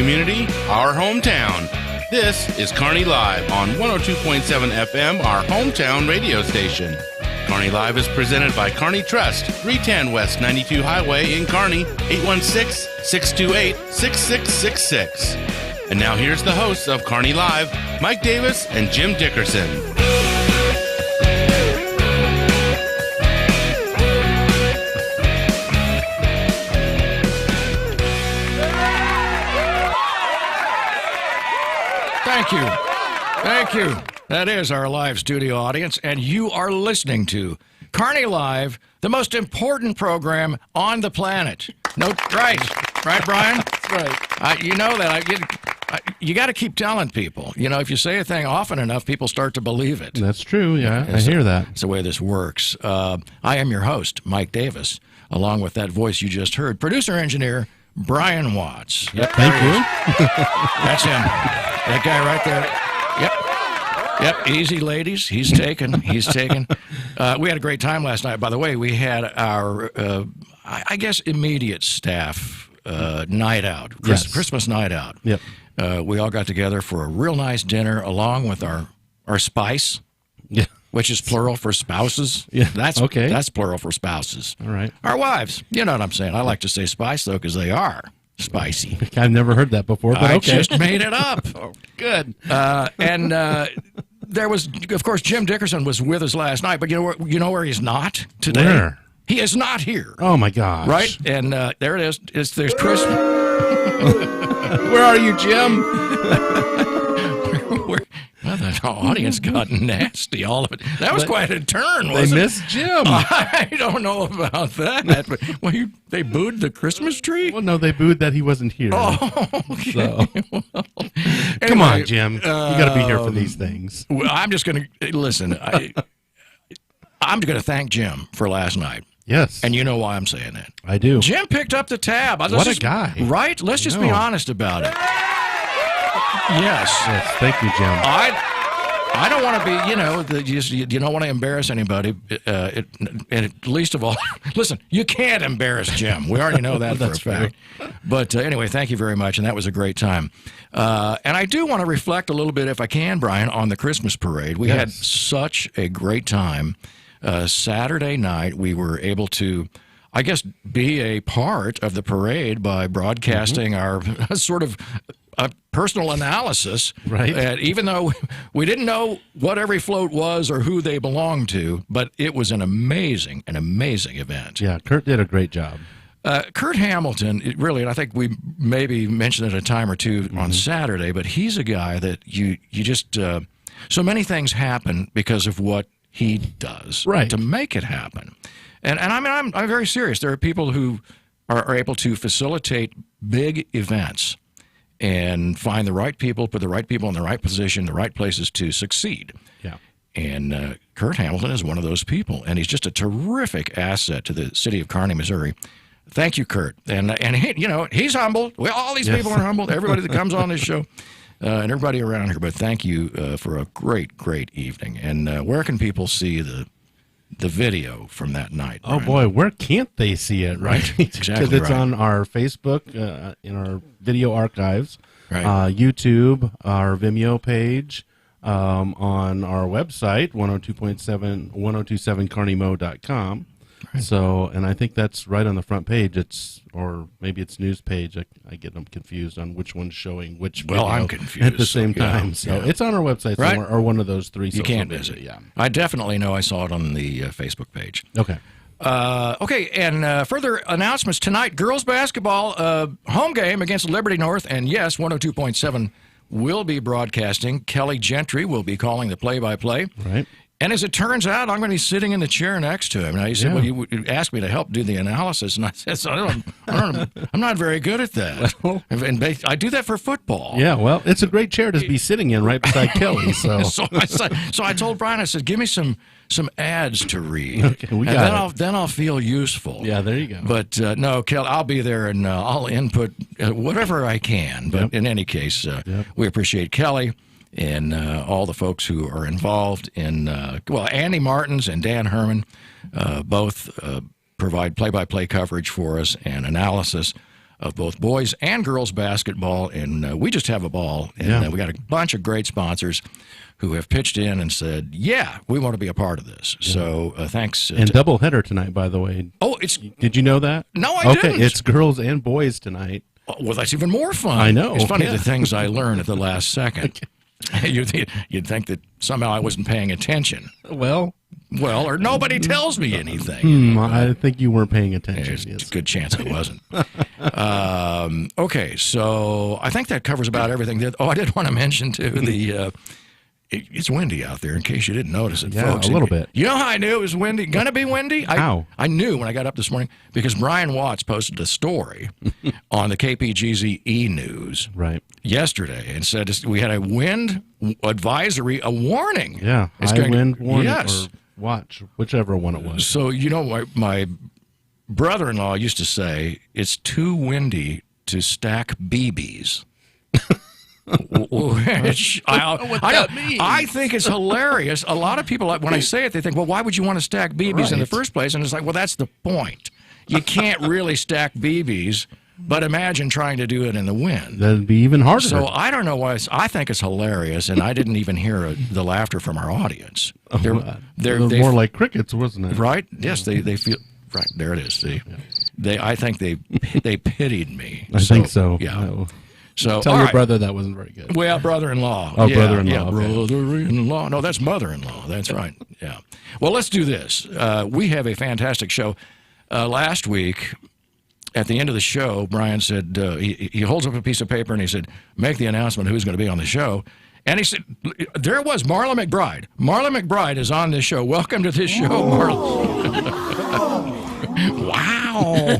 community, our hometown. This is Kearney Live on 102.7 FM, our hometown radio station. Kearney Live is presented by Kearney Trust, 310 West 92 Highway in Kearney, 816-628-6666. And now here's the hosts of Kearney Live, Mike Davis and Jim Dickerson. Thank you. That is our live studio audience, and you are listening to Kearney Live, the most important program on the planet. Right, Brian? That's right. You know that. You got to keep telling people. You know, if you say a thing often enough, people start to believe it. That's true, yeah. I hear that. It's the way this works. I am your host, Mike Davis, along with that voice you just heard, producer-engineer Brian Watts. Yep, thank you. That's him. That guy right there. Yep. Easy, ladies. He's taken. We had a great time last night. By the way, we had our, I guess, immediate staff night out, Christmas night out. Yep. We all got together for a real nice dinner along with our spice. Yeah. Which is plural for spouses. Yeah. That's okay. That's plural for spouses. All right. Our wives. You know what I'm saying. I like to say spice, though, because they are spicy. I've never heard that before, but I okay. just made it up. Oh, good. And there was, of course, Jim Dickerson was with us last night, but you know where he's not today? Where? He is not here. Oh, my gosh. Right? And there it is. There's Christmas. Where are you, Jim? Well, the audience got nasty, all of it. That was quite a turn, wasn't it? They missed Jim. I don't know about that. But, they booed the Christmas tree? Well, no, they booed that he wasn't here. Oh, okay. So. Well, Come on, Jim. You got to be here for these things. Well, I'm just going to, listen, I'm going to thank Jim for last night. Yes. And you know why I'm saying that. I do. Jim picked up the tab. What a guy. Right? Let's just be honest about it. Yes. Thank you, Jim. I don't want to be, you don't want to embarrass anybody, and least of all, listen, you can't embarrass Jim. We already know that for a fact. But anyway, thank you very much, and that was a great time. And I do want to reflect a little bit, if I can, Brian, on the Christmas parade. We had such a great time. Saturday night, we were able to, I guess, be a part of the parade by broadcasting our sort of a personal analysis. Right. Even though we didn't know what every float was or who they belonged to, but it was an amazing event. Yeah, Kurt did a great job. Kurt Hamilton, really, and I think we maybe mentioned it a time or two on Saturday, but he's a guy that you just, so many things happen because of what he does to make it happen. And I mean, I'm very serious. There are people who are able to facilitate big events and find the right people, put the right people in the right position, the right places to succeed. Yeah. And Kurt Hamilton is one of those people, and he's just a terrific asset to the city of Kearney, Missouri. Thank you, Kurt. And he, he's humble. All these people are humble. Everybody that comes on this show and everybody around here. But thank you for a great evening. And where can people see the video from that night? Oh, Brian? boy, where can't they see it, right? Exactly. Because it's on our Facebook, in our video archives, YouTube, our Vimeo page, on our website, 1027KMO.com. Right. So, and I think that's right on the front page. Or maybe it's news page. I get them confused on which one's showing which video I'm confused at the same time. So it's on our website somewhere, or one of those three. You can't miss it. Yeah, I definitely know. I saw it on the Facebook page. Okay. And further announcements tonight: girls basketball home game against Liberty North, and yes, 102.7 will be broadcasting. Kelly Gentry will be calling the play-by-play. Right. And as it turns out, I'm going to be sitting in the chair next to him. Now, he said, well, you asked me to help do the analysis. And I said, I'm not very good at that. And I do that for football. Yeah, well, it's a great chair to be sitting in right beside Kelly. So so I told Brian, I said, give me some ads to read. Okay, then I'll feel useful. Yeah, there you go. But no, Kelly, I'll be there and I'll input whatever I can. But in any case, we appreciate Kelly and all the folks who are involved in, Andy Martins and Dan Herman both provide play-by-play coverage for us and analysis. of both boys and girls basketball, and we just have a ball. And we got a bunch of great sponsors who have pitched in and said, yeah, we want to be a part of this. Yeah. So thanks. And doubleheader tonight, by the way. Oh, Did you know that? No, I didn't. Okay, it's girls and boys tonight. Oh, well, that's even more fun. I know. It's funny the things I learn at the last second. You'd think that somehow I wasn't paying attention. Well, or nobody tells me anything. I think you weren't paying attention. There's a good chance I wasn't. Okay, so I think that covers about everything. I did want to mention, too, it's windy out there, in case you didn't notice it, folks. A little bit. You know how I knew it was windy? Going to be windy? How? I knew when I got up this morning because Brian Watts posted a story on the KPGZ E-News yesterday and said we had a wind advisory, a warning. Yeah, wind warning or watch, whichever one it was. So, my brother-in-law used to say, it's too windy to stack BBs. Which I think it's hilarious. A lot of people, when I say it, they think, well, why would you want to stack BBs in the first place? And it's like, well, that's the point. You can't really stack BBs, but imagine trying to do it in the wind. That'd be even harder. So I don't know why. I think it's hilarious, and I didn't even hear the laughter from our audience. They're more like crickets, wasn't it? Right? Yes, they feel... Right, there it is. See, I think they pitied me. I think so. Yeah. So tell your brother that wasn't very good. Well, brother-in-law. Oh, brother-in-law. Yeah, okay. Brother-in-law. No, that's mother-in-law. That's right. Yeah. Well, let's do this. We have a fantastic show. Last week, at the end of the show, Brian said, he holds up a piece of paper and he said, make the announcement who's going to be on the show. And he said, there it was, Marla McBride. Marla McBride is on this show. Welcome to this show, Marla. Wow.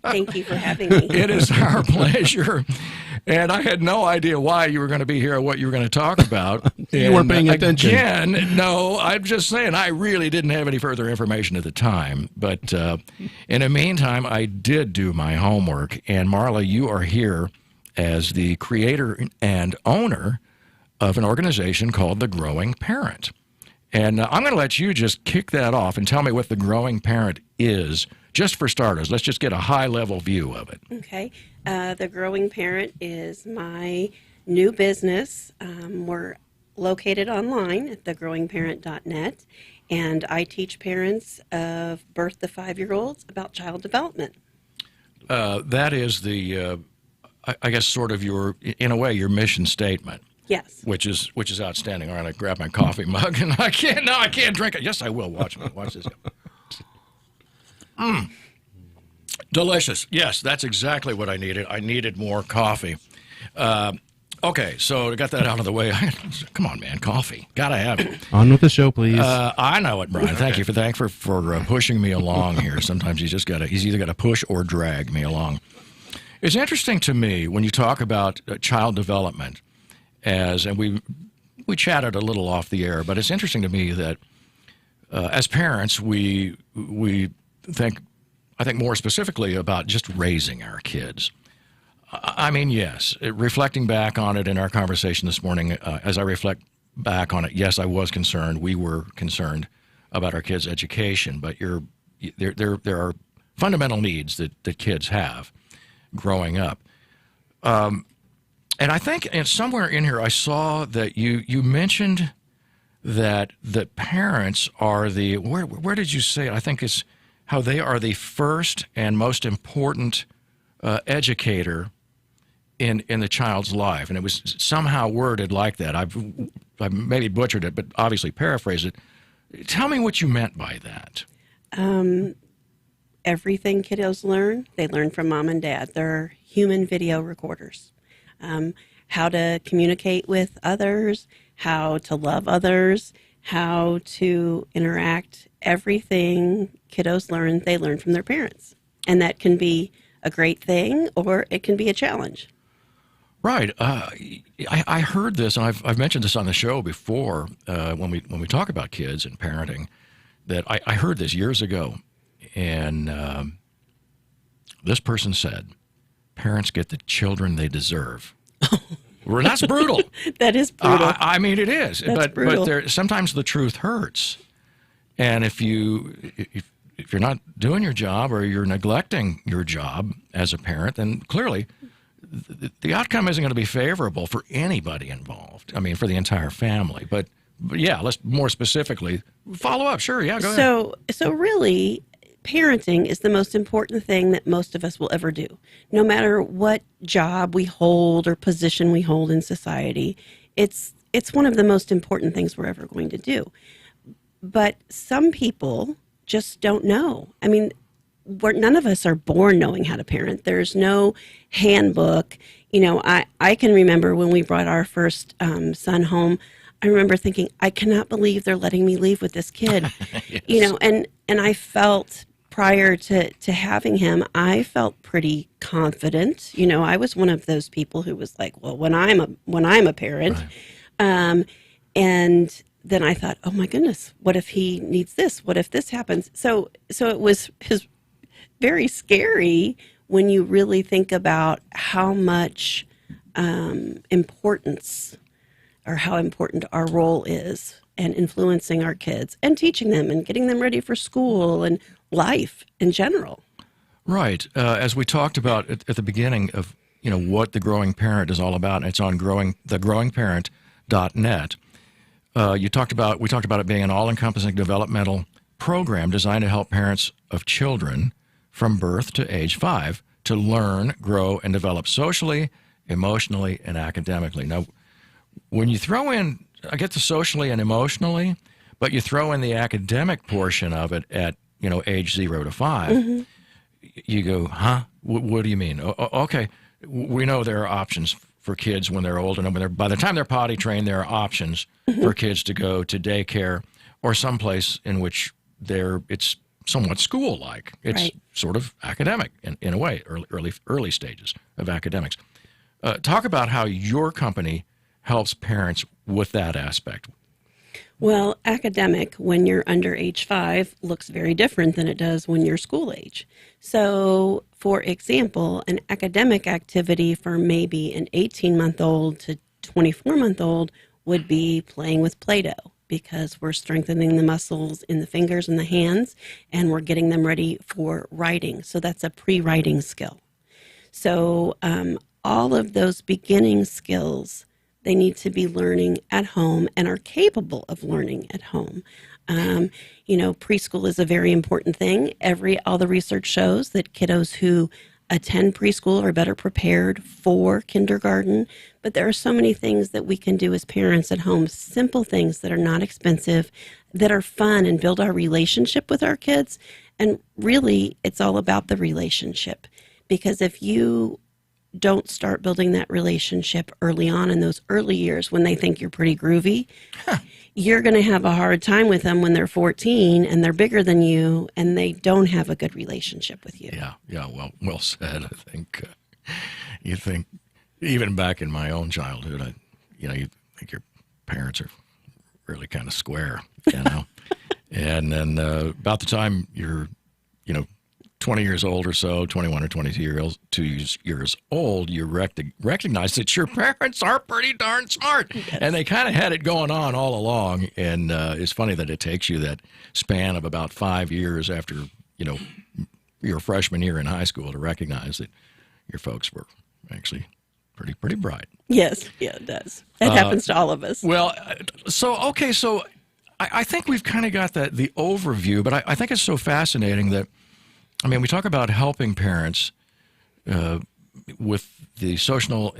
Thank you for having me. It is our pleasure. And I had no idea why you were going to be here or what you were going to talk about. You weren't paying attention. Again, no, I'm just saying I really didn't have any further information at the time. But in the meantime, I did do my homework. And Marla, you are here as the creator and owner of an organization called The Growing Parent. And I'm going to let you just kick that off and tell me what The Growing Parent is, just for starters. Let's just get a high-level view of it. Okay. The Growing Parent is my new business. We're located online at thegrowingparent.net, and I teach parents of birth to 5-year-olds about child development. That is I guess, sort of in a way, your mission statement. Yes. Which is outstanding. All right, I grab my coffee mug, and I can't drink it. Yes, I will. Watch this. Delicious. Yes, that's exactly what I needed. I needed more coffee. Okay, so I got that out of the way. Come on, man, coffee. Gotta have it. On with the show, please. I know it, Brian. Thank you for pushing me along here. Sometimes he's either got to push or drag me along. It's interesting to me when you talk about child development, and we chatted a little off the air, but it's interesting to me that as parents we think, I think more specifically about just raising our kids. I mean, yes, reflecting back on it in our conversation this morning, as I reflect back on it, yes, I was concerned. We were concerned about our kids' education, but there are fundamental needs that kids have growing up. And I think somewhere in here I saw that you mentioned that the parents are where did you say it? I think it's how they are the first and most important educator in the child's life. And it was somehow worded like that. I've maybe butchered it, but obviously paraphrased it. Tell me what you meant by that. Everything kiddos learn, they learn from mom and dad. They're human video recorders. How to communicate with others, how to love others, how to interact. Everything kiddos learn, they learn from their parents. And that can be a great thing or it can be a challenge. Right. I heard this, and I've mentioned this on the show before when we talk about kids and parenting, that I heard this years ago. And this person said, parents get the children they deserve. Well, that's brutal. That is brutal. I mean, it is. That's brutal. But sometimes the truth hurts. And if if you're not doing your job or you're neglecting your job as a parent, then clearly the outcome isn't going to be favorable for anybody involved. I mean, for the entire family. But yeah, let's more specifically follow up. Sure, yeah, go ahead. So really, parenting is the most important thing that most of us will ever do. No matter what job we hold or position we hold in society, it's one of the most important things we're ever going to do. But some people just don't know. I mean, none of us are born knowing how to parent. There's no handbook. You know, I can remember when we brought our first son home, I remember thinking, I cannot believe they're letting me leave with this kid. Yes. You know, and I felt prior to having him, I felt pretty confident. You know, I was one of those people who was like, well, when I'm a parent, right. And then I thought, oh my goodness, what if he needs this? What if this happens? So it was very scary when you really think about how much importance or how important our role is and influencing our kids and teaching them and getting them ready for school and life in general. Right. As we talked about at the beginning of, you know, what The Growing Parent is all about, and it's on thegrowingparent.net. We talked about it being an all-encompassing developmental program designed to help parents of children from birth to age 5 to learn, grow, and develop socially, emotionally, and academically. Now, when you throw in, I get the socially and emotionally, but you throw in the academic portion of it at, you know, age 0 to 5, mm-hmm. You go, huh? What do you mean? Okay, we know there are options for kids when they're old, and by the time they're potty trained, there are options mm-hmm. for kids to go to daycare or someplace in which it's somewhat school-like. It's right. Sort of academic in a way, early stages of academics. Talk about how your company helps parents with that aspect. Well, academic, when you're under age 5, looks very different than it does when you're school age. So, for example, an academic activity for maybe an 18-month-old to 24-month-old would be playing with Play-Doh, because we're strengthening the muscles in the fingers and the hands, and we're getting them ready for writing. So that's a pre-writing skill. So all of those beginning skills, they need to be learning at home and are capable of learning at home. You know, preschool is a very important thing. All the research shows that kiddos who attend preschool are better prepared for kindergarten. But there are so many things that we can do as parents at home, simple things that are not expensive, that are fun and build our relationship with our kids. And really, it's all about the relationship. Because if you don't start building that relationship early on in those early years when they think you're pretty groovy, you're going to have a hard time with them when they're 14 and they're bigger than you and they don't have a good relationship with you. Yeah, well said. I think you think even back in my own childhood, you think your parents are really kind of square, you know, and then about the time you're, 20 years old or so, 21 or 22 years old, you recognize that your parents are pretty darn smart. Yes. And they kind of had it going on all along. And it's funny that it takes you that span of about 5 years after, your freshman year in high school to recognize that your folks were actually pretty bright. Yes, yeah, it does. It happens to all of us. Well, so I think we've kind of got the overview, but I think it's so fascinating that, we talk about helping parents with the social,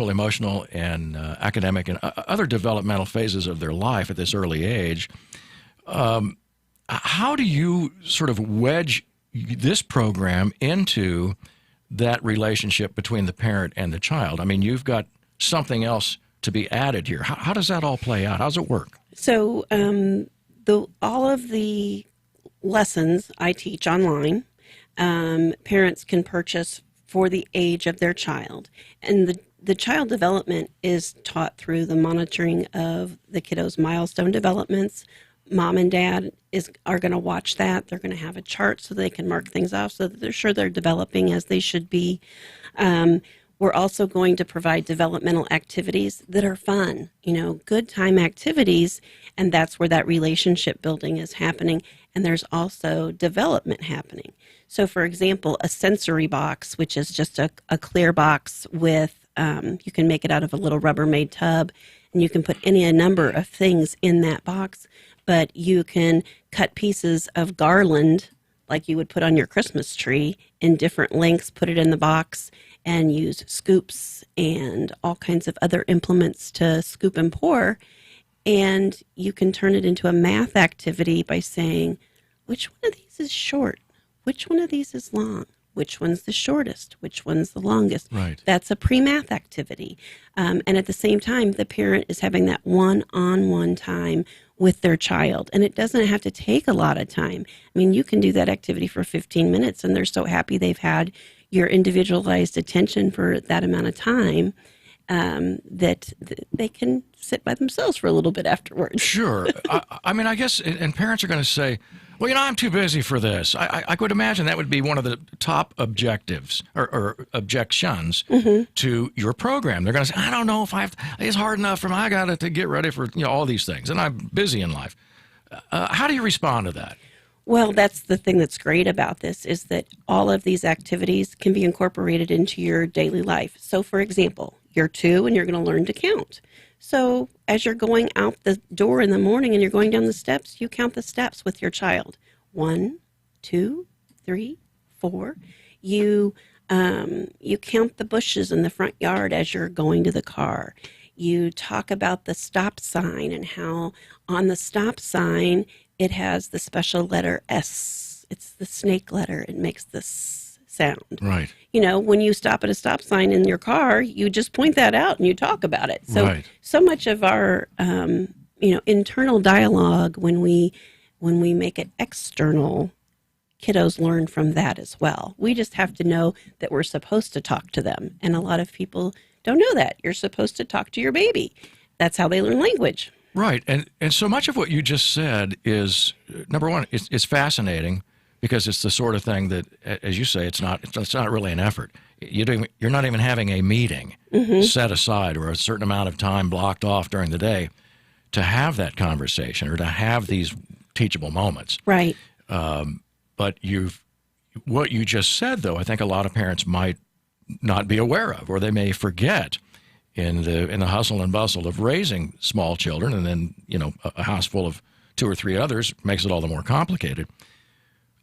emotional, and academic and other developmental phases of their life at this early age. How do you sort of wedge this program into that relationship between the parent and the child? You've got something else to be added here. How does that all play out? How does it work? So all of the lessons I teach online, parents can purchase for the age of their child. And the child development is taught through the monitoring of the kiddos' milestone developments. Mom and dad are going to watch that. They're going to have a chart so they can mark things off so that they're sure they're developing as they should be. We're also going to provide developmental activities that are fun, good time activities, and that's where that relationship building is happening. and there's also development happening. So, for example, a sensory box, which is just a clear box with, you can make it out of a little Rubbermaid tub, and you can put a number of things in that box, but you can cut pieces of garland like you would put on your Christmas tree in different lengths, put it in the box, and use scoops and all kinds of other implements to scoop and pour. And you can turn it into a math activity by saying, which one of these is short? Which one of these is long? Which one's the shortest? Which one's the longest? Right. That's a pre-math activity. And at the same time, the parent is having that one-on-one time with their child. And it doesn't have to take a lot of time. I mean, you can do that activity for 15 minutes, and they're so happy they've had your individualized attention for that amount of time that they can sit by themselves for a little bit afterwards. Sure. I mean, I guess, and parents are going to say, well, you know, I'm too busy for this. I could imagine that would be one of the top objectives or objections to your program. They're going to say, I don't know if it's hard enough for me. I got to get ready for, you know, all these things, and I'm busy in life. How do you respond to that? Well, that's the thing that's great about this is that all of these activities can be incorporated into your daily life. So, for example, you're 2 and you're going to learn to count. So as you're going out the door in the morning and you're going down the steps, you count the steps with your child. 1, 2, 3, 4. You count the bushes in the front yard as you're going to the car. You talk about the stop sign and how on the stop sign it has the special letter S. It's the snake letter. It makes this sound. Right. You know, when you stop at a stop sign in your car, you just point that out and you talk about it. So, right. So much of our, internal dialogue, when we make it external, kiddos learn from that as well. We just have to know that we're supposed to talk to them. And a lot of people don't know that. You're supposed to talk to your baby. That's how they learn language. Right. And so much of what you just said is, number one, it's fascinating because it's the sort of thing that, as you say, it's not really an effort. You're not even having a meeting set aside or a certain amount of time blocked off during the day to have that conversation or to have these teachable moments. Right. But what you just said, though, I think a lot of parents might not be aware of, or they may forget in the hustle and bustle of raising small children, and then, you know, a house full of 2 or 3 others makes it all the more complicated.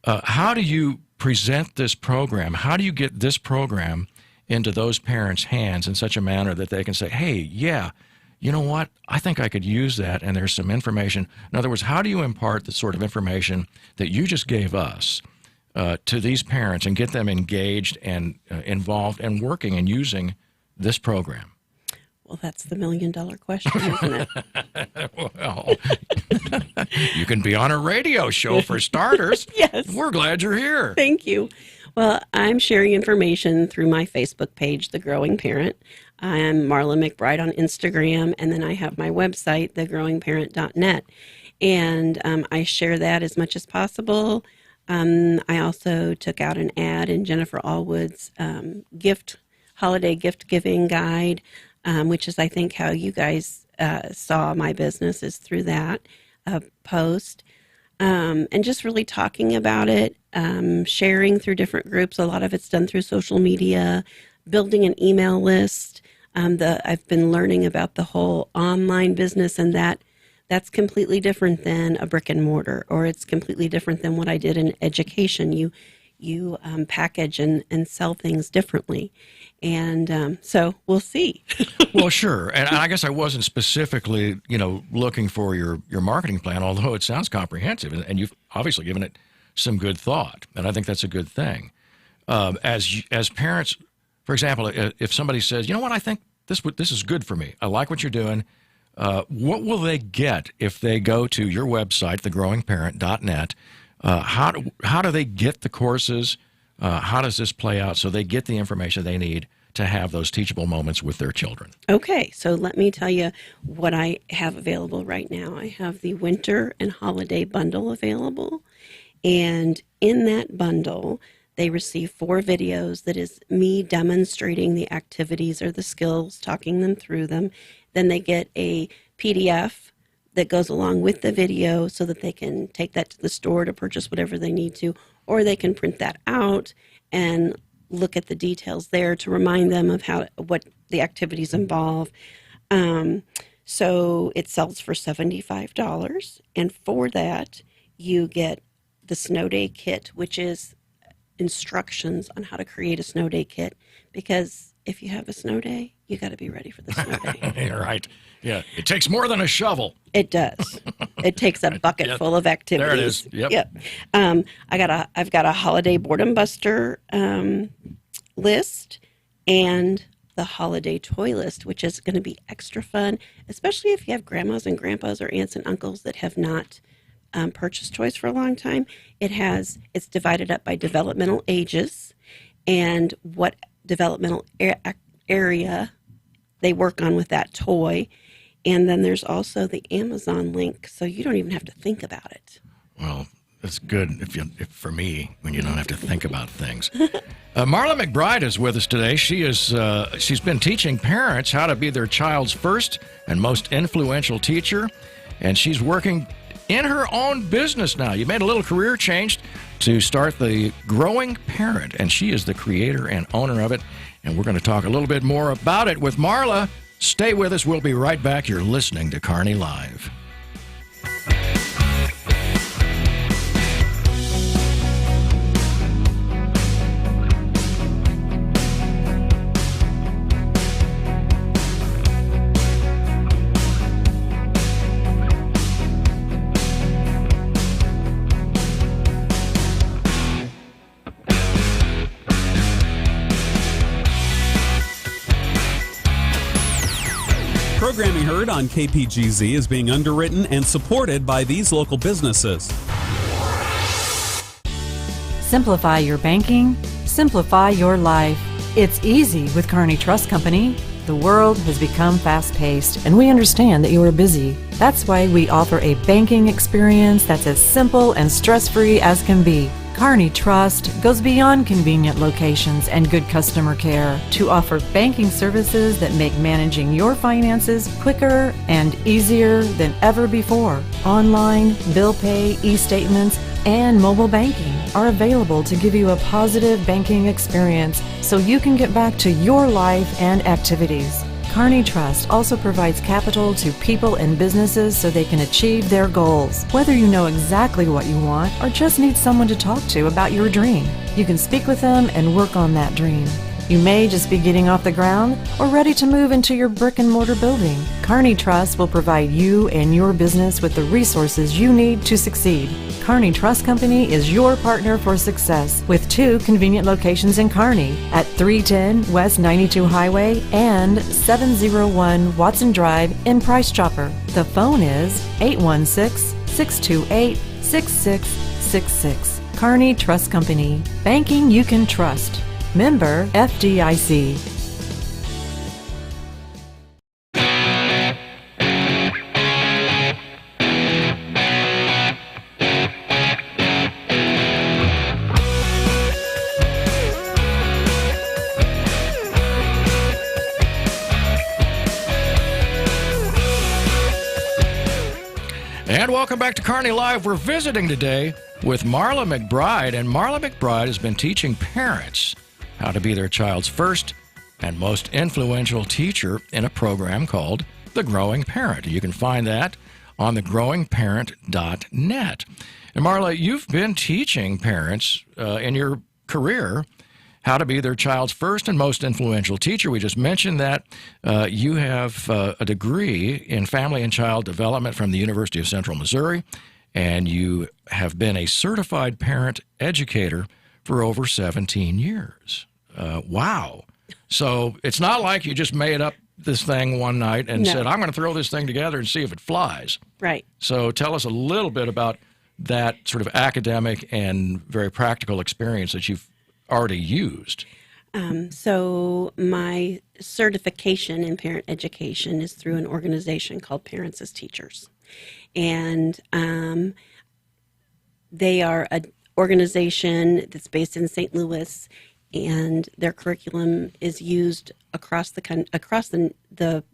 How do you present this program? How do you get this program into those parents' hands in such a manner that they can say, hey, yeah, you know what? I think I could use that, and there's some information. In other words, how do you impart the sort of information that you just gave us to these parents and get them engaged and involved and working and using this program? Well, that's the $1 million question, isn't it? Well, you can be on a radio show for starters. Yes. We're glad you're here. Thank you. Well, I'm sharing information through my Facebook page, The Growing Parent. I'm Marla McBride on Instagram, and then I have my website, thegrowingparent.net. And I share that as much as possible. I also took out an ad in Jennifer Allwood's holiday gift giving guide, which is, I think, how you guys saw my business is through that post. And just really talking about it, sharing through different groups. A lot of it's done through social media, building an email list. I've been learning about the whole online business, and that's completely different than a brick and mortar, or it's completely different than what I did in education. You package and sell things differently. And so we'll see. Well, sure. And I guess I wasn't specifically, looking for your marketing plan, although it sounds comprehensive, and you've obviously given it some good thought, and I think that's a good thing. As parents, for example, if somebody says, you know what, I think this is good for me. I like what you're doing. What will they get if they go to your website, thegrowingparent.net? How do they get the courses? How does this play out so they get the information they need to have those teachable moments with their children? Okay, so let me tell you what I have available right now. I have the winter and holiday bundle available, and in that bundle, they receive 4 videos that is me demonstrating the activities or the skills, talking them through them. Then they get a PDF that goes along with the video so that they can take that to the store to purchase whatever they need to, or they can print that out and look at the details there to remind them of what the activities involve. So it sells for $75, and for that you get the snow day kit, which is instructions on how to create a snow day kit, because if you have a snow day, you got to be ready for the snow day. You're right. Yeah, it takes more than a shovel. It does. It takes a bucket full of activities. There it is. Yep. I've got a holiday boredom buster list and the holiday toy list, which is going to be extra fun, especially if you have grandmas and grandpas or aunts and uncles that have not purchased toys for a long time. It's divided up by developmental ages and what developmental area they work on with that toy. And then there's also the Amazon link, so you don't even have to think about it. Well, it's good if for me, when you don't have to think about things. Marla McBride is with us today. She's been teaching parents how to be their child's first and most influential teacher, and she's working in her own business now. You made a little career change to start the Growing Parent, and she is the creator and owner of it, and we're going to talk a little bit more about it with Marla. Stay with us. We'll be right back. You're listening to Kearney Live. Programming heard on KPGZ is being underwritten and supported by these local businesses. Simplify your banking, simplify your life. It's easy with Kearney Trust Company. The world has become fast-paced, and we understand that you are busy. That's why we offer a banking experience that's as simple and stress-free as can be. Kearney Trust goes beyond convenient locations and good customer care to offer banking services that make managing your finances quicker and easier than ever before. Online, bill pay, e-statements, and mobile banking are available to give you a positive banking experience so you can get back to your life and activities. Kearney Trust also provides capital to people and businesses so they can achieve their goals. Whether you know exactly what you want or just need someone to talk to about your dream, you can speak with them and work on that dream. You may just be getting off the ground or ready to move into your brick and mortar building. Kearney Trust will provide you and your business with the resources you need to succeed. Kearney Trust Company is your partner for success with 2 convenient locations in Kearney at 310 West 92 Highway and 701 Watson Drive in Price Chopper. The phone is 816-628-6666. Kearney Trust Company. Banking you can trust. Member FDIC. And welcome back to Kearney Live. We're visiting today with Marla McBride, and Marla McBride has been teaching parents how to be their child's first and most influential teacher in a program called The Growing Parent. You can find that on thegrowingparent.net. And Marla, you've been teaching parents in your career how to be their child's first and most influential teacher. We just mentioned that you have a degree in family and child development from the University of Central Missouri, and you have been a certified parent educator for over 17 years. Wow. So it's not like you just made up this thing one night and said, I'm going to throw this thing together and see if it flies. Right. So tell us a little bit about that sort of academic and very practical experience that you've already used. So my certification in parent education is through an organization called Parents as Teachers. And they are an organization that's based in St. Louis, and their curriculum is used across the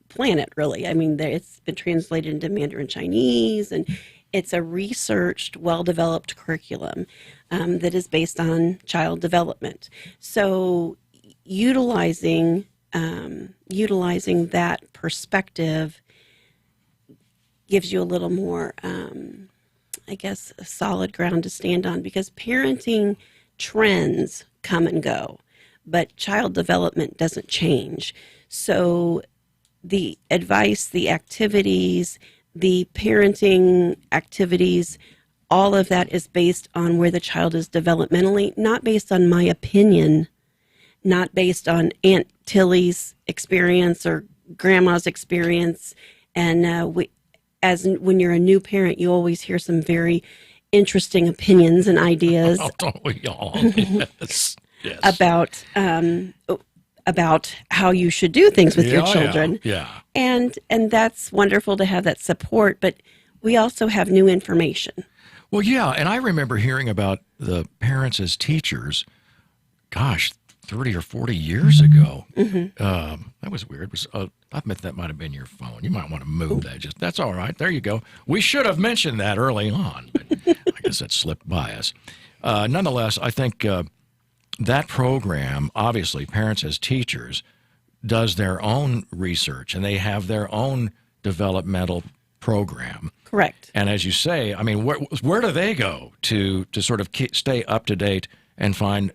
planet. Really, I mean, it's been translated into Mandarin Chinese, and it's a researched, well-developed curriculum that is based on child development. So, utilizing that perspective gives you a little more, I guess, a solid ground to stand on, because parenting trends come and go, but child development doesn't change. So the advice, the activities, the parenting activities, all of that is based on where the child is developmentally, not based on my opinion, not based on Aunt Tilly's experience or grandma's experience. And when you're a new parent, you always hear some very interesting opinions and ideas Yes. about how you should do things with your children. Yeah. And that's wonderful to have that support, but we also have new information. Well, yeah, and I remember hearing about the parents as teachers, gosh, 30 or 40 years ago. That was weird. I admit that might have been your phone. You might want to move that. That's all right. There you go. We should have mentioned that early on, but I guess that slipped by us. Nonetheless, I think that program, obviously, Parents as Teachers, does their own research, and they have their own developmental program. Correct. And as you say, I mean, where do they go to sort of stay up to date and find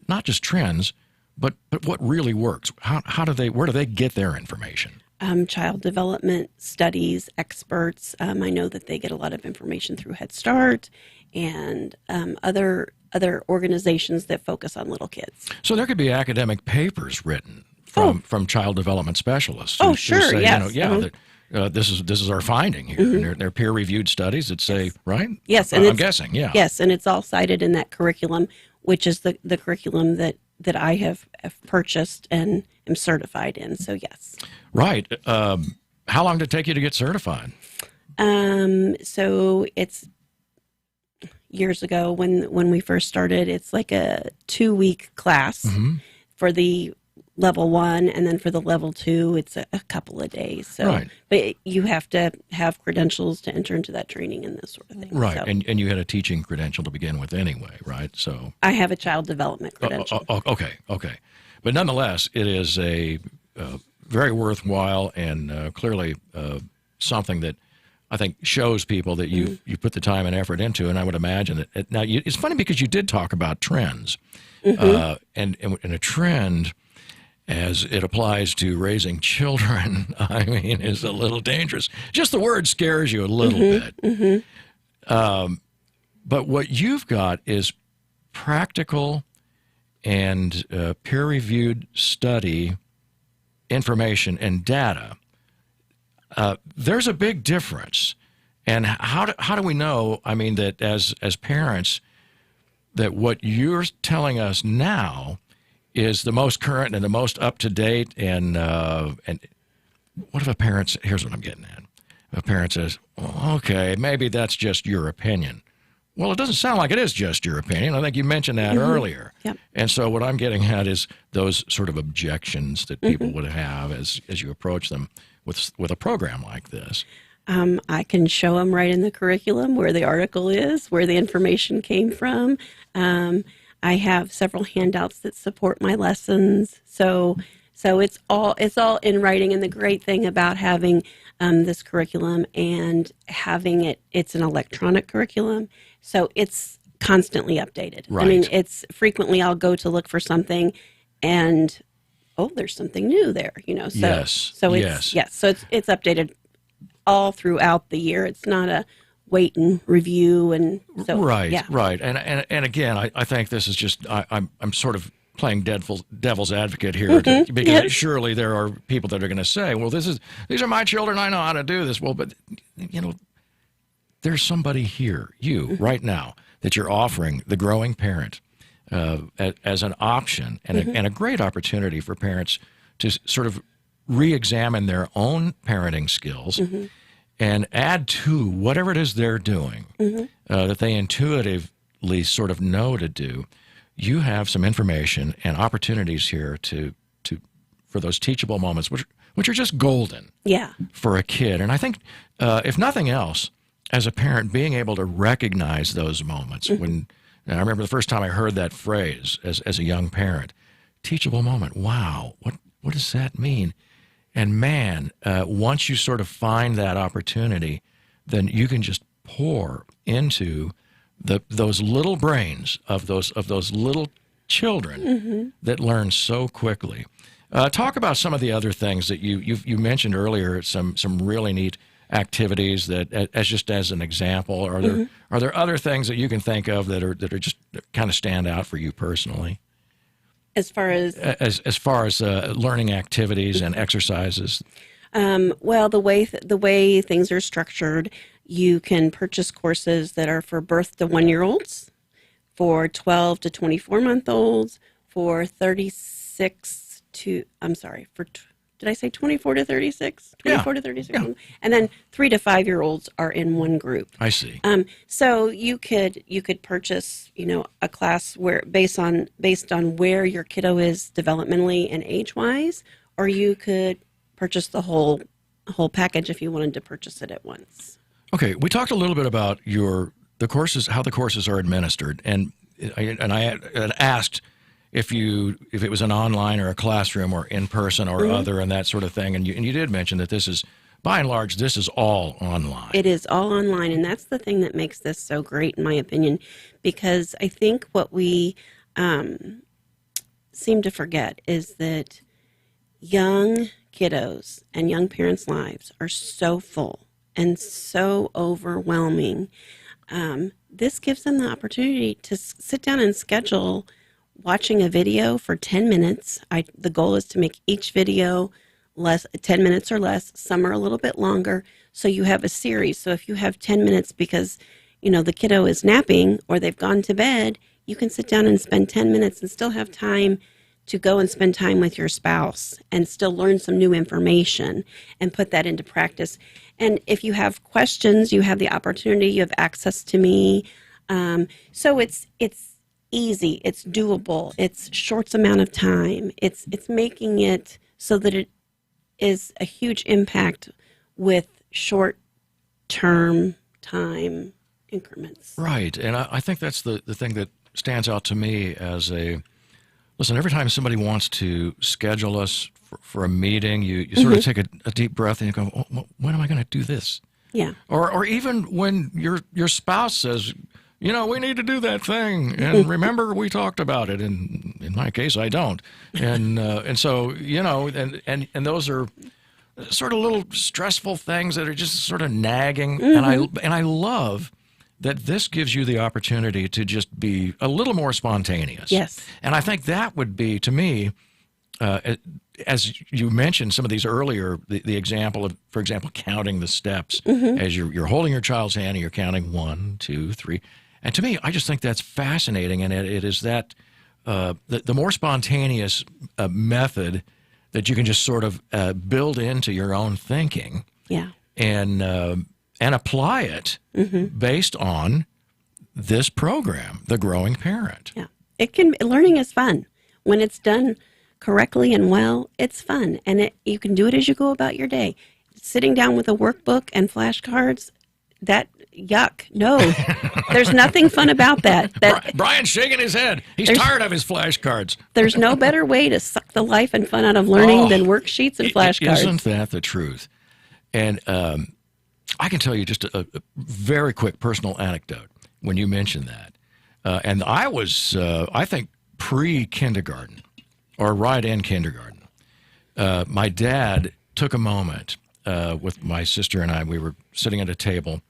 not just trends, but what really works? Where do they get their information? Child development studies, experts. I know that they get a lot of information through Head Start and other organizations that focus on little kids. So there could be academic papers written from child development specialists. Oh, sure, say, yes. This is our finding here. And they're peer-reviewed studies that say, right? Yes, and I'm guessing, yeah. Yes, and it's all cited in that curriculum, which is the curriculum that I have purchased and am certified in. So yes. Right. How long did it take you to get certified? So it's years ago when we first started. It's like a 2-week class for the level 1, and then for the level 2, it's a couple of days. So, right. But you have to have credentials to enter into that training and this sort of thing. Right, so, and you had a teaching credential to begin with anyway, right? So I have a child development credential. Okay. But nonetheless, it is a very worthwhile and clearly something that I think shows people that you put the time and effort into, and I would imagine that. Now, it's funny because you did talk about trends, and a trend, as it applies to raising children, I mean, is a little dangerous. Just the word scares you a little bit. But what you've got is practical and peer-reviewed study, information, and data. There's a big difference. And how do we know, I mean, that as parents, that what you're telling us now is the most current and the most up-to-date, and what if a parent, here's what I'm getting at. If a parent says, well, okay, maybe that's just your opinion. Well, it doesn't sound like it is just your opinion. I think you mentioned that earlier. Yep. And so what I'm getting at is those sort of objections that people would have as you approach them with a program like this. I can show them right in the curriculum where the article is, where the information came from. I have several handouts that support my lessons. So it's all in writing. And the great thing about having this curriculum and having it's an electronic curriculum, so it's constantly updated. Right. I mean, it's frequently I'll go to look for something, and there's something new there. So yes. so it's updated all throughout the year. It's not a wait and review, and so right. And again, I think this is just I'm sort of playing devil's advocate here because surely there are people that are going to say, well, these are my children, I know how to do this. Well, but there's somebody here, right now, that you're offering the growing parent as an option and a great opportunity for parents to sort of re-examine their own parenting skills and add to whatever it is they're doing that they intuitively sort of know to do, you have some information and opportunities here for those teachable moments, which are just golden for a kid. And I think, if nothing else, as a parent, being able to recognize those moments. And I remember the first time I heard that phrase as a young parent, teachable moment. Wow, what does that mean? And man, once you sort of find that opportunity, then you can just pour into those little brains of those little children that learn so quickly. Talk about some of the other things that you mentioned earlier. Some really neat activities that, as an example. Are there other things that you can think of that are just kind of stand out for you personally? As far as learning activities and exercises. Well, the way things are structured, you can purchase courses that are for birth to 1-year-olds, for 12 to 24-month-olds, for 36 to, did I say 24 to 36? 24 to 36. Yeah. And then 3 to 5-year-olds are in one group. I see. So you could purchase, a class where based on where your kiddo is developmentally and age-wise, or you could purchase the whole package if you wanted to purchase it at once. Okay, we talked a little bit about the courses, how the courses are administered, and I had asked if it was an online or a classroom or in person or other and that sort of thing, and you did mention that this is, by and large, this is all online. It is all online, and that's the thing that makes this so great, in my opinion, because I think what we seem to forget is that young kiddos and young parents' lives are so full and so overwhelming. This gives them the opportunity to sit down and schedule watching a video for 10 minutes. The goal is to make each video 10 minutes or less. Some are a little bit longer. So you have a series. So if you have 10 minutes because, the kiddo is napping or they've gone to bed, you can sit down and spend 10 minutes and still have time to go and spend time with your spouse and still learn some new information and put that into practice. And if you have questions, you have the opportunity, you have access to me. So it's easy, it's doable, it's short amount of time. It's making it so that it is a huge impact with short-term time increments. Right, and I think that's the thing that stands out to me as listen, every time somebody wants to schedule us for a meeting, you sort of take a deep breath and you go, oh, when am I going to do this? Yeah. Or even when your spouse says, we need to do that thing, and remember we talked about it. And in my case, I don't. And so and those are sort of little stressful things that are just sort of nagging. And I love that this gives you the opportunity to just be a little more spontaneous. Yes. And I think that would be, to me, as you mentioned some of these earlier, the example of, for example, counting the steps as you're holding your child's hand and you're counting 1, 2, 3. And to me, I just think that's fascinating, and it is that the more spontaneous method that you can just sort of build into your own thinking, and apply it based on this program, The Growing Parent. Yeah, learning is fun when it's done correctly and well. It's fun, and you can do it as you go about your day. Sitting down with a workbook and flashcards, yuck. No, there's nothing fun about that. Brian's shaking his head. He's tired of his flashcards. There's no better way to suck the life and fun out of learning than worksheets and flashcards. Isn't that the truth? And I can tell you just a very quick personal anecdote when you mentioned that. And I was, I think, pre-kindergarten or right in kindergarten. My dad took a moment with my sister and I. We were sitting at a table,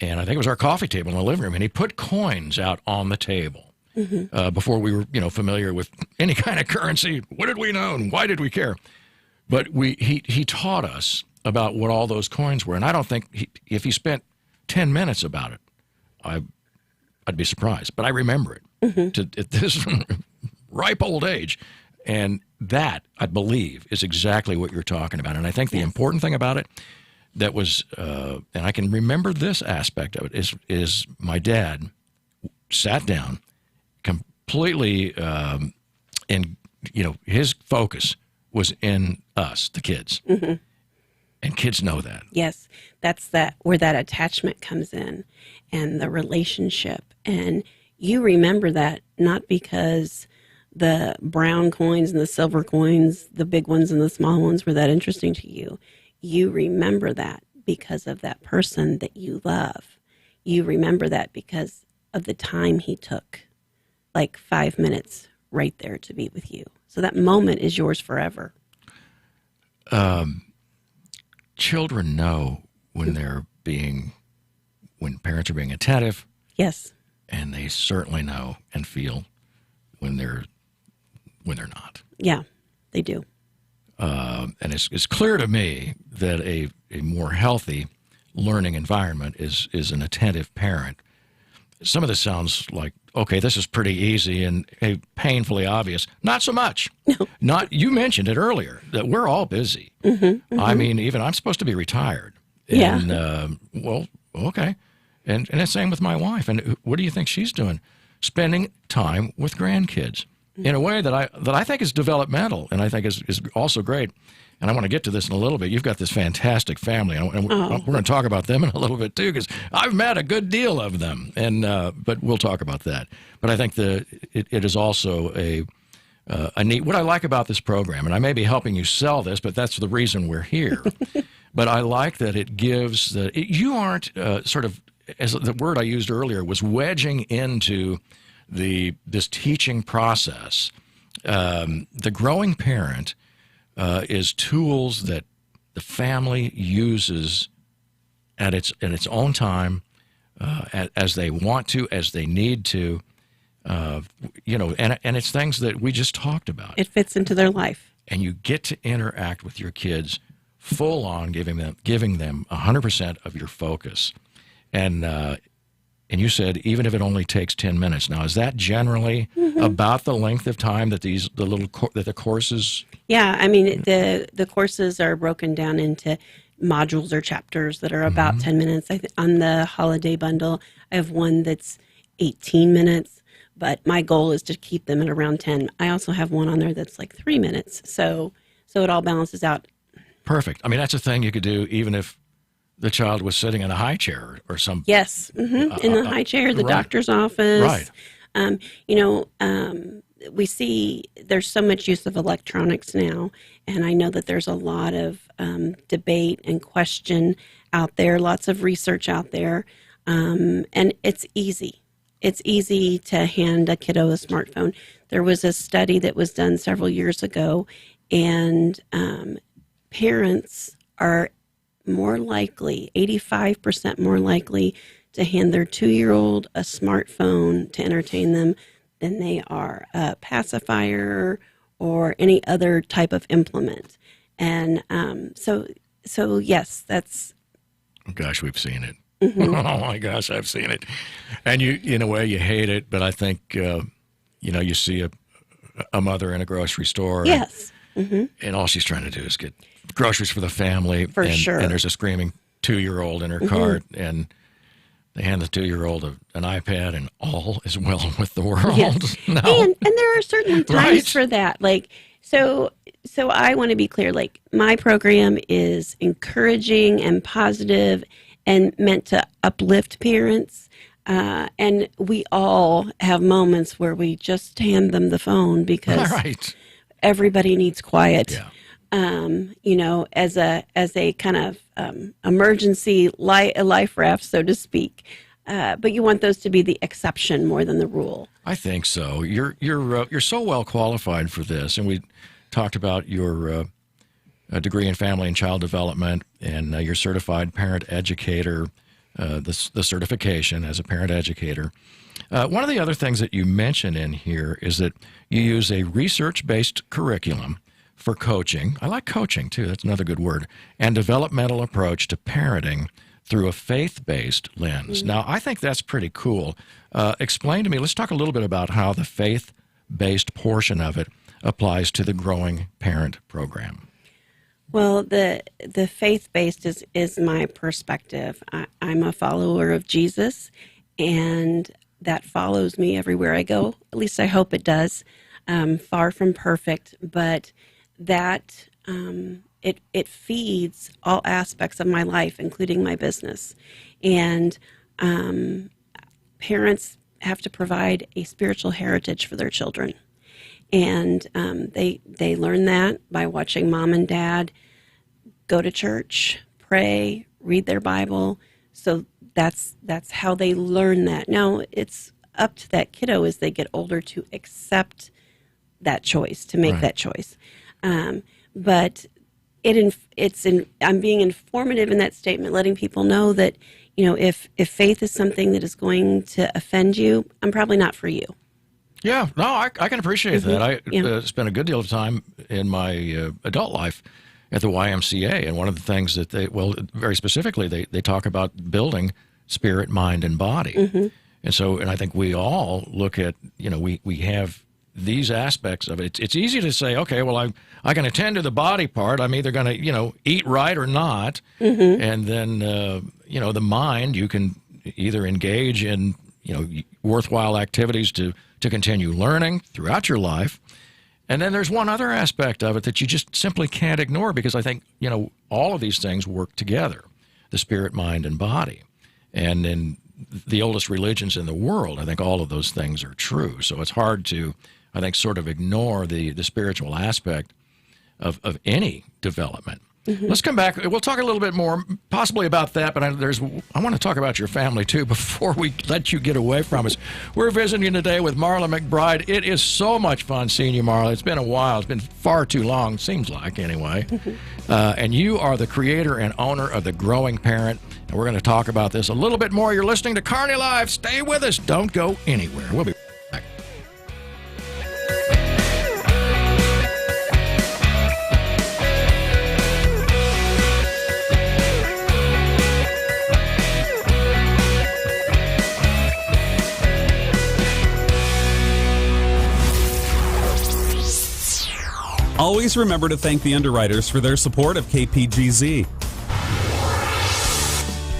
and I think it was our coffee table in the living room, and he put coins out on the table before we were, familiar with any kind of currency. What did we know, and why did we care? But he taught us about what all those coins were, and I don't think if he spent 10 minutes about it, I'd be surprised. But I remember it at this ripe old age, and that, I believe, is exactly what you're talking about. And I think the important thing about it that was, and I can remember this aspect of it, is my dad sat down, completely his focus was in us, the kids. Mm-hmm. And kids know that. Yes, that's where that attachment comes in and the relationship. And you remember that not because the brown coins and the silver coins, the big ones and the small ones, were that interesting to you. You remember that because of that person that you love. You remember that because of the time he took, like 5 minutes right there to be with you. So that moment is yours forever. Children know when when parents are being attentive. Yes. And they certainly know and feel when they're not. Yeah, they do. And it's clear to me that a more healthy learning environment is an attentive parent. Some of this sounds like, okay, this is pretty easy and painfully obvious. Not so much. No. You mentioned it earlier, that we're all busy. Mm-hmm, mm-hmm. I mean, even I'm supposed to be retired. And, yeah. Well, okay. And the same with my wife. And what do you think she's doing? Spending time with grandkids in a way that I think is developmental and I think is also great. And I want to get to this in a little bit. You've got this fantastic family, and we're going to talk about them in a little bit too, because I've met a good deal of them. And but we'll talk about that. But I think it is also a neat. What I like about this program, and I may be helping you sell this, but that's the reason we're here. But I like that it gives you aren't sort of, as the word I used earlier was, wedging into this teaching process. The growing parent is tools that the family uses at its own time, as they want to, as they need to, and it's things that we just talked about. It fits into their life, and you get to interact with your kids full on, giving them 100% of your focus, and you said even if it only takes 10 minutes. Now, is that generally about the length of time that the courses? Yeah, I mean the courses are broken down into modules or chapters that are about 10 minutes. On the holiday bundle, I have one that's 18 minutes, but my goal is to keep them at around 10. I also have one on there that's like 3 minutes, so it all balances out. Perfect. I mean, that's a thing you could do even if the child was sitting in a high chair or some. Yes, in the high chair, the doctor's office. Right. We see there's so much use of electronics now, and I know that there's a lot of debate and question out there, lots of research out there, and it's easy. It's easy to hand a kiddo a smartphone. There was a study that was done several years ago, and parents are more likely, 85% more likely to hand their 2-year-old a smartphone to entertain them than they are a pacifier or any other type of implement. And so yes, that's... Oh, gosh, we've seen it. Mm-hmm. Oh, my gosh, I've seen it. And you, in a way, you hate it, but I think, you see a mother in a grocery store. Yes. And all she's trying to do is get groceries for the family. Sure. And there's a screaming 2-year-old in her cart, and they hand the 2-year-old an iPad, and all is well with the world. Yes. No. And there are certainly times for that. Like, so I want to be clear, like, my program is encouraging and positive and meant to uplift parents. And we all have moments where we just hand them the phone because everybody needs quiet. Yeah. As a kind of emergency life raft, so to speak. But you want those to be the exception more than the rule. I think so. You're so well qualified for this, and we talked about your degree in family and child development, and your certified parent educator, the certification as a parent educator. One of the other things that you mention in here is that you use a research-based curriculum for coaching. I like coaching, too. That's another good word. And developmental approach to parenting through a faith-based lens. Now, I think that's pretty cool. Explain to me, let's talk a little bit about how the faith-based portion of it applies to the Growing Parent program. Well, the faith-based is my perspective. I'm a follower of Jesus, and that follows me everywhere I go. At least I hope it does. Far from perfect, but that it feeds all aspects of my life, including my business. And parents have to provide a spiritual heritage for their children. And they learn that by watching mom and dad go to church, pray, read their Bible. So that's how they learn that. Now it's up to that kiddo as they get older to accept that choice, to make that choice. But I'm being informative in that statement, letting people know that, if faith is something that is going to offend you, I'm probably not for you. Yeah, no, I can appreciate that. I spent a good deal of time in my adult life at the YMCA, and one of the things that very specifically, they talk about building spirit, mind, and body. And I think we all look at, we have these aspects of it. It's easy to say, okay, well, I can attend to the body part. I'm either going to, eat right or not. And then, the mind, you can either engage in, worthwhile activities to continue learning throughout your life. And then there's one other aspect of it that you just simply can't ignore, because I think, all of these things work together, the spirit, mind, and body. And in the oldest religions in the world, I think all of those things are true. So it's hard to, I think, sort of ignore the spiritual aspect of any development. Let's come back. We'll talk a little bit more possibly about that, but I want to talk about your family, too, before we let you get away from us. We're visiting today with Marla McBride. It is so much fun seeing you, Marla. It's been a while. It's been far too long, seems like, anyway. And you are the creator and owner of The Growing Parent, and we're going to talk about this a little bit more. You're listening to Kearney Live. Stay with us. Don't go anywhere. We'll be back. Always remember to thank the underwriters for their support of KPGZ.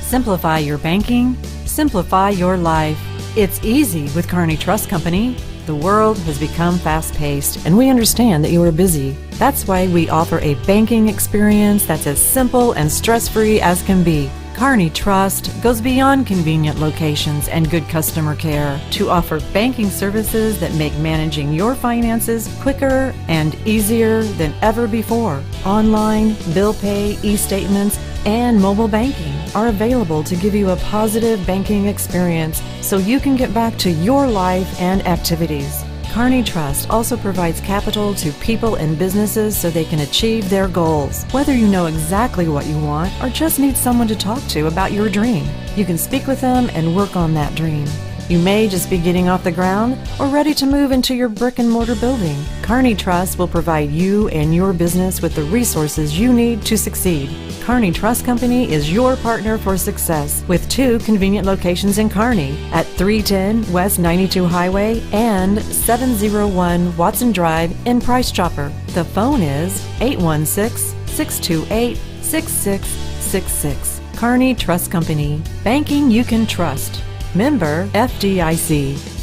Simplify your banking, simplify your life. It's easy with Kearney Trust Company. The world has become fast-paced, and we understand that you are busy. That's why we offer a banking experience that's as simple and stress-free as can be. Kearney Trust goes beyond convenient locations and good customer care to offer banking services that make managing your finances quicker and easier than ever before. Online, bill pay, e-statements, and mobile banking are available to give you a positive banking experience so you can get back to your life and activities. Kearney Trust also provides capital to people and businesses so they can achieve their goals. Whether you know exactly what you want or just need someone to talk to about your dream, you can speak with them and work on that dream. You may just be getting off the ground or ready to move into your brick and mortar building. Kearney Trust will provide you and your business with the resources you need to succeed. Kearney Trust Company is your partner for success with 2 convenient locations in Kearney at 310 West 92 Highway and 701 Watson Drive in Price Chopper. The phone is 816-628-6666. Kearney Trust Company. Banking you can trust. Member FDIC.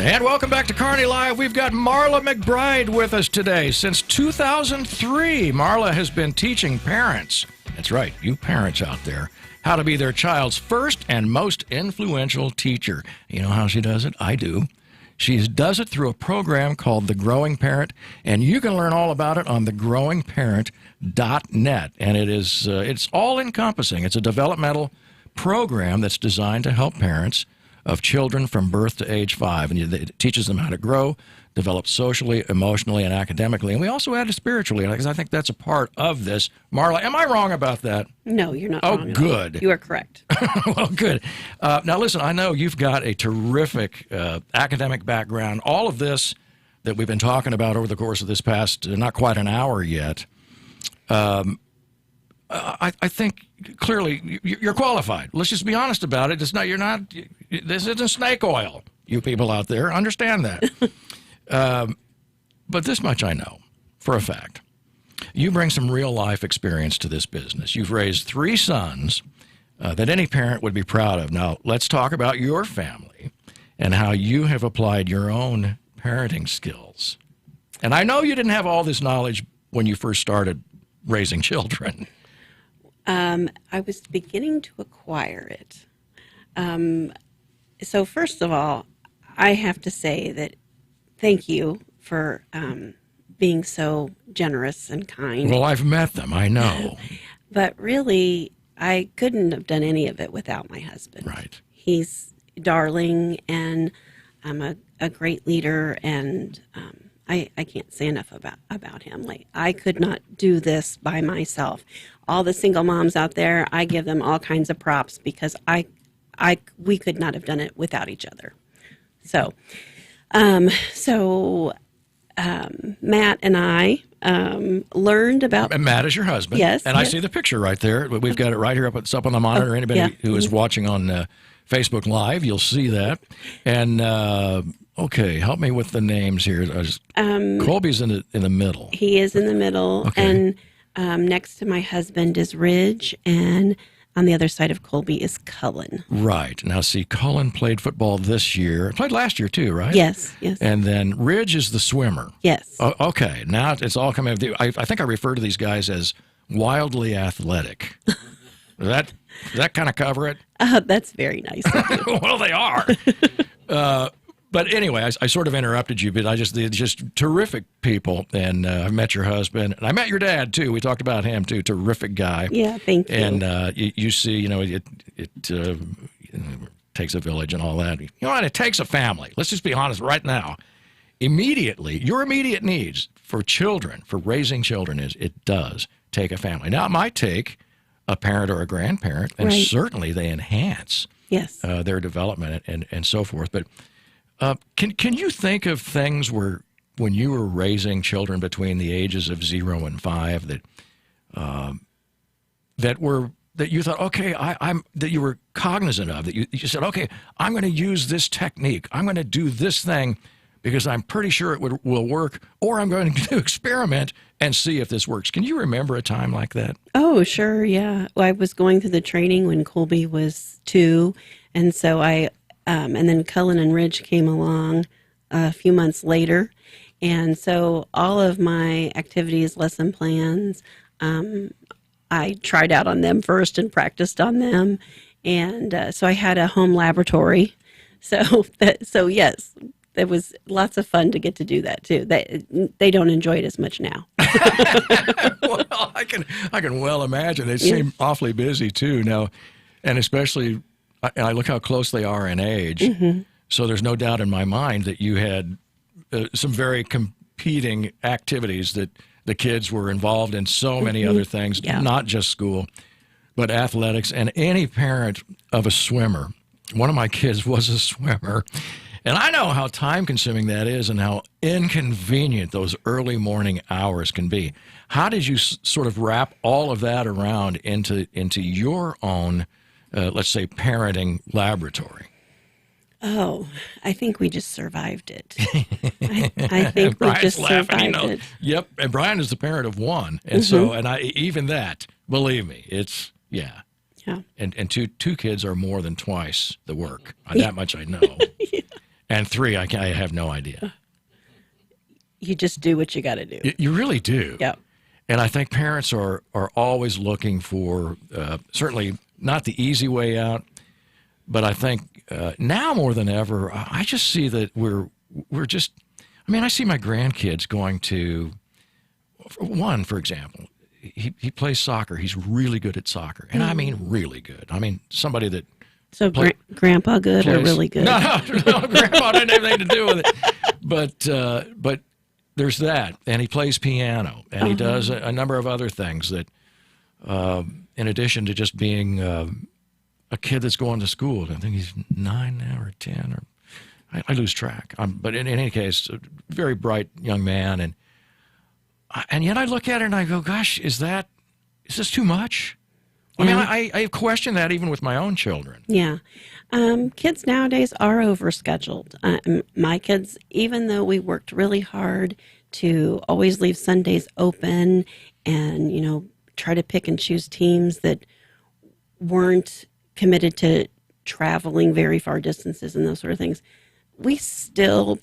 And welcome back to Kearney Live. We've got Marla McBride with us today. Since 2003, Marla has been teaching parents, that's right, you parents out there, how to be their child's first and most influential teacher. You know how she does it? I do. She does it through a program called The Growing Parent, and you can learn all about it on thegrowingparent.net. And it's all-encompassing. It's a developmental program that's designed to help parents of children from birth to age 5, and it teaches them how to grow, develop socially, emotionally, and academically. And we also added spiritually, because I think that's a part of this. Marla, am I wrong about that? No, you're not Oh, wrong at good. all. You are correct. Well, good. Now, listen, I know you've got a terrific academic background. All of this that we've been talking about over the course of this past, not quite an hour yet, I think clearly you're qualified. Let's just be honest about it. This isn't snake oil, you people out there. Understand that. But this much I know for a fact. You bring some real life experience to this business. You've raised 3 sons that any parent would be proud of. Now, let's talk about your family and how you have applied your own parenting skills. And I know you didn't have all this knowledge when you first started raising children. I was beginning to acquire it. So first of all, I have to say that thank you for being so generous and kind. Well, I've met them, I know. But really, I couldn't have done any of it without my husband. Right. He's darling, and I'm a great leader, and I can't say enough about him. Like, I could not do this by myself. All the single moms out there, I give them all kinds of props because we could not have done it without each other. So Matt and I learned about. And Matt is your husband. Yes. And I see the picture right there. We've got it right here. It's up on the monitor. Anybody who is watching on Facebook Live, you'll see that. And okay, help me with the names here. Colby's in the middle. He is in the middle, Okay. and next to my husband is Ridge, and on the other side of Colby is Cullen. Right. Now, see, Cullen played football this year. Played last year, too, right? Yes. And then Ridge is the swimmer. Yes. Okay. Now it's all coming. I think I refer to these guys as wildly athletic. Does that kind of cover it? That's very nice. Well, they are. But anyway, I sort of interrupted you, but they're just terrific people. And I've met your husband, and I met your dad too. We talked about him too. Terrific guy. Yeah, thank you. And you see, it takes a village and all that. And it takes a family. Let's just be honest right now. Immediately, your immediate needs for children, for raising children, it does take a family. Now, it might take a parent or a grandparent, and Right. certainly they enhance their development and so forth. But can you think of things when you were raising children between the ages of 0 and 5 that you thought, okay, that you were cognizant of, that you said, okay, I'm going to use this technique, I'm going to do this thing because I'm pretty sure it will work, or I'm going to experiment and see if this works. Can you remember a time like that? Oh, sure, yeah. Well, I was going through the training when Colby was 2, and so and then Cullen and Ridge came along a few months later. And so all of my activities, lesson plans, I tried out on them first and practiced on them. And so I had a home laboratory. So yes, it was lots of fun to get to do that too. They don't enjoy it as much now. Well, I can well imagine. They seem awfully busy too now, and especially I look how close they are in age. Mm-hmm. So there's no doubt in my mind that you had some very competing activities, that the kids were involved in so many other things, not just school, but athletics. And any parent of a swimmer, one of my kids was a swimmer, and I know how time-consuming that is and how inconvenient those early morning hours can be. How did you sort of wrap all of that around into your own, let's say, parenting laboratory? Oh, I think we just survived it. I think we just survived it. Yep, and Brian is the parent of one, and so even that, believe me, it's yeah. And two kids are more than twice the work. That much I know. And 3, I have no idea. You just do what you got to do. You really do. Yeah. And I think parents are always looking for certainly not the easy way out, but I think now more than ever, I just see that we're just. I mean, I see my grandkids going to one, for example. He plays soccer. He's really good at soccer, and I mean really good. I mean somebody that So Grandpa good or really good? No, Grandpa didn't have anything to do with it. But there's that, and he plays piano, and he does a number of other things that, in addition to just being a kid that's going to school. I think he's 9 now or 10, or I lose track. But in any case, a very bright young man, and yet I look at it and I go, gosh, is this too much? I mean, I question that even with my own children. Yeah. Kids nowadays are overscheduled. My kids, even though we worked really hard to always leave Sundays open and, try to pick and choose teams that weren't committed to traveling very far distances and those sort of things, we still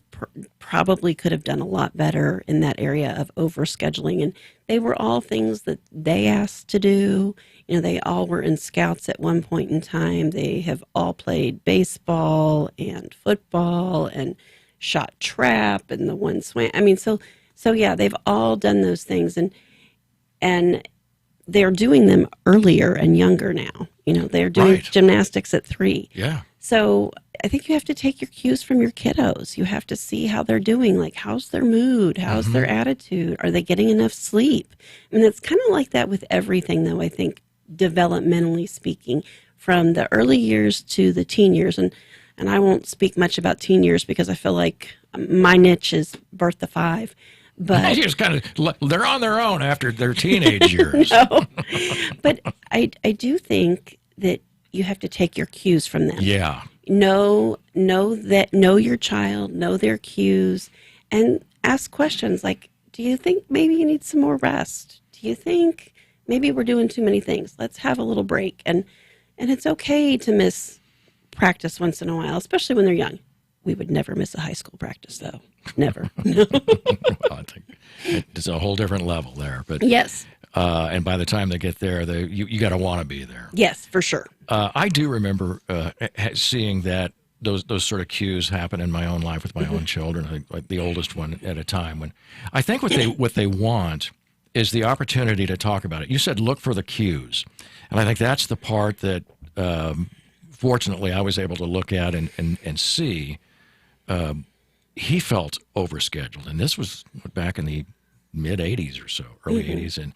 probably could have done a lot better in that area of overscheduling. And they were all things that they asked to do. They all were in scouts at one point in time. They have all played baseball and football and shot trap and the one swam. I mean, so yeah, they've all done those things, and they're doing them earlier and younger now. They're doing gymnastics at 3. Yeah. So I think you have to take your cues from your kiddos. You have to see how they're doing. Like, how's their mood? How's their attitude? Are they getting enough sleep? I mean, it's kind of like that with everything, though, I think, developmentally speaking, from the early years to the teen years. And I won't speak much about teen years because I feel like my niche is birth to 5. But just they're on their own after their teenage years. No. But I do think that you have to take your cues from them. Yeah. Know your child, know their cues, and ask questions like, do you think maybe you need some more rest? Do you think maybe we're doing too many things? Let's have a little break. And it's okay to miss practice once in a while, especially when they're young. We would never miss a high school practice, though. Never. Well, I think it's a whole different level there. But yes. And by the time they get there, you got to want to be there. Yes, for sure. I do remember seeing those sort of cues happen in my own life with my own children. Like the oldest one at a time. When I think what they want is the opportunity to talk about it. You said look for the cues, and I think that's the part that fortunately I was able to look at and see. He felt overscheduled, and this was back in the mid 80s or so, early 80s,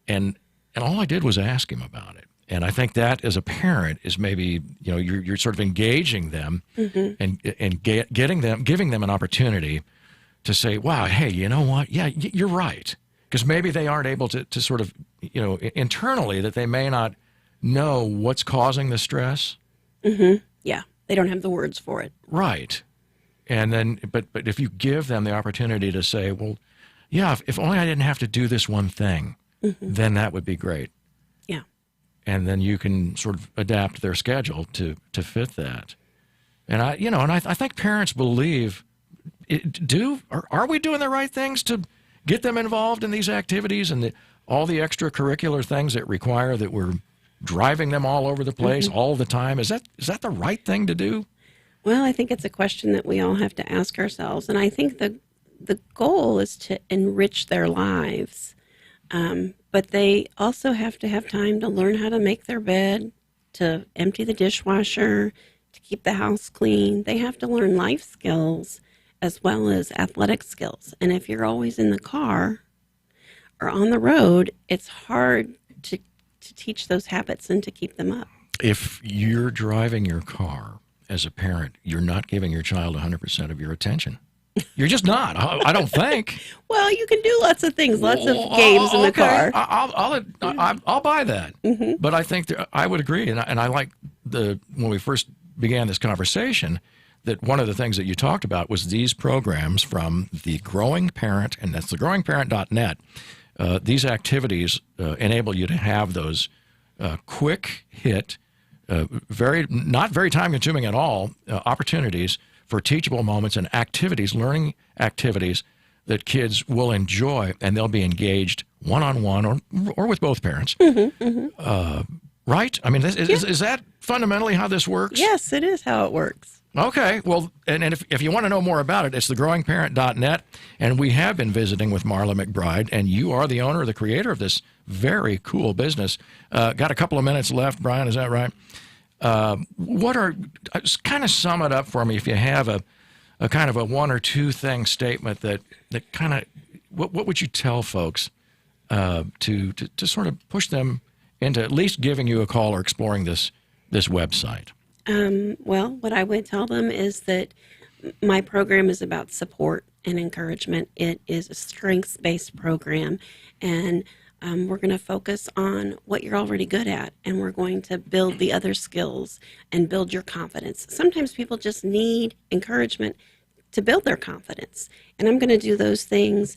and all I did was ask him about it. And I think that as a parent is maybe you're sort of engaging them and giving them an opportunity to say, wow, hey, you know what? Yeah, you're right, because maybe they aren't able to sort of internally that they may not know what's causing the stress. Yeah, they don't have the words for it. Right. And then, but if you give them the opportunity to say, well, yeah, if only I didn't have to do this one thing, then that would be great. Yeah. And then you can sort of adapt their schedule to fit that. And I think parents believe, are we doing the right things to get them involved in these activities and all the extracurricular things that require that we're driving them all over the place all the time? Is that the right thing to do? Well, I think it's a question that we all have to ask ourselves. And I think the goal is to enrich their lives. But they also have to have time to learn how to make their bed, to empty the dishwasher, to keep the house clean. They have to learn life skills as well as athletic skills. And if you're always in the car or on the road, it's hard to teach those habits and to keep them up. If you're driving your car as a parent, you're not giving your child 100% of your attention. You're just not. I don't think. Well, you can do lots of things, lots of games in the car. I'll buy that. But I think I would agree, and I like when we first began this conversation, that one of the things that you talked about was these programs from the Growing Parent, and that's thegrowingparent.net. These activities enable you to have those quick hit, not very time consuming at all, opportunities for teachable moments and activities, learning activities that kids will enjoy, and they'll be engaged one-on-one or with both parents. Right? I mean, is that fundamentally how this works? Yes, it is how it works. Okay. Well, and if you want to know more about it, it's thegrowingparent.net, and we have been visiting with Marla McBride, and you are the owner, the creator of this very cool business. Got a couple of minutes left, Brian, is that right? kind of sum it up for me if you have a kind of a one or two thing statement that kind of, what would you tell folks to sort of push them into at least giving you a call or exploring this website? Well, what I would tell them is that my program is about support and encouragement. It is a strengths-based program, and we're going to focus on what you're already good at, and we're going to build the other skills and build your confidence. Sometimes people just need encouragement to build their confidence, and I'm going to do those things.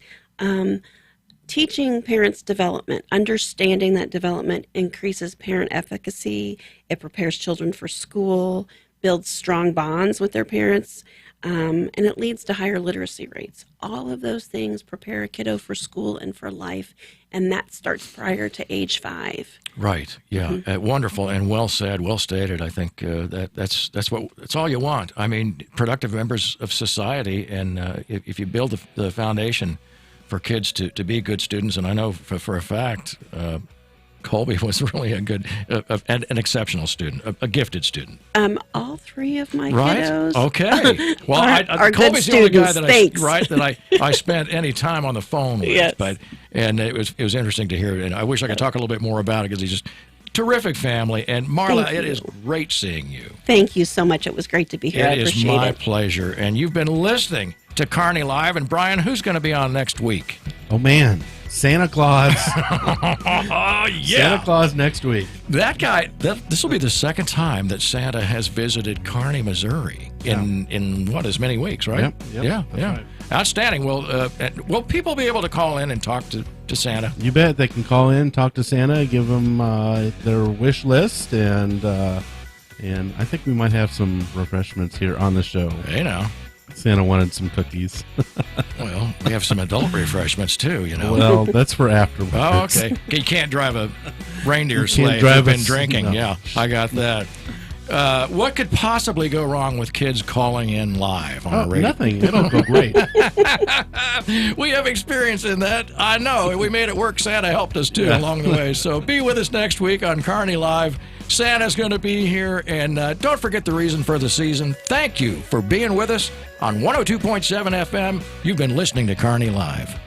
Teaching parents development, understanding that development increases parent efficacy, it prepares children for school, builds strong bonds with their parents, and it leads to higher literacy rates. All of those things prepare a kiddo for school and for life, and that starts prior to age 5. Right. Yeah. Wonderful and well said, well stated. I think that's all you want. I mean, productive members of society, and if you build the foundation for kids to be good students, and I know for a fact, Colby was really a good, an exceptional student, a gifted student. All 3 of my right? kiddos, Okay. Well, are Colby's good the only guy students. that I spent any time on the phone with. Yes. And it was interesting to hear it, and I wish I could talk a little bit more about it because he's just terrific family. And Marla, it is great seeing you. Thank you so much. It was great to be here. I It is appreciate my it. pleasure. And you've been listening to Kearney Live. And Brian, who's going to be on next week? Oh, man. Santa Claus. Oh, yeah. Santa Claus next week. That guy, this will be the second time that Santa has visited Kearney, Missouri in what, as many weeks, right? Yep, Yeah. right. Outstanding. Will people be able to call in and talk to Santa? You bet. They can call in, talk to Santa, give them their wish list, and I think we might have some refreshments here on the show. You know. Santa wanted some cookies. Well, we have some adult refreshments too, you know. Well, that's for afterwards. Oh, okay. You can't drive a reindeer You can't sleigh if drive you've been a- drinking. no. Yeah, I got that. What could possibly go wrong with kids calling in live on the radio? Nothing. It'll go great. We have experience in that. I know. We made it work. Santa helped us, too, along the way. So be with us next week on Kearney Live. Santa's going to be here. And don't forget the reason for the season. Thank you for being with us on 102.7 FM. You've been listening to Kearney Live.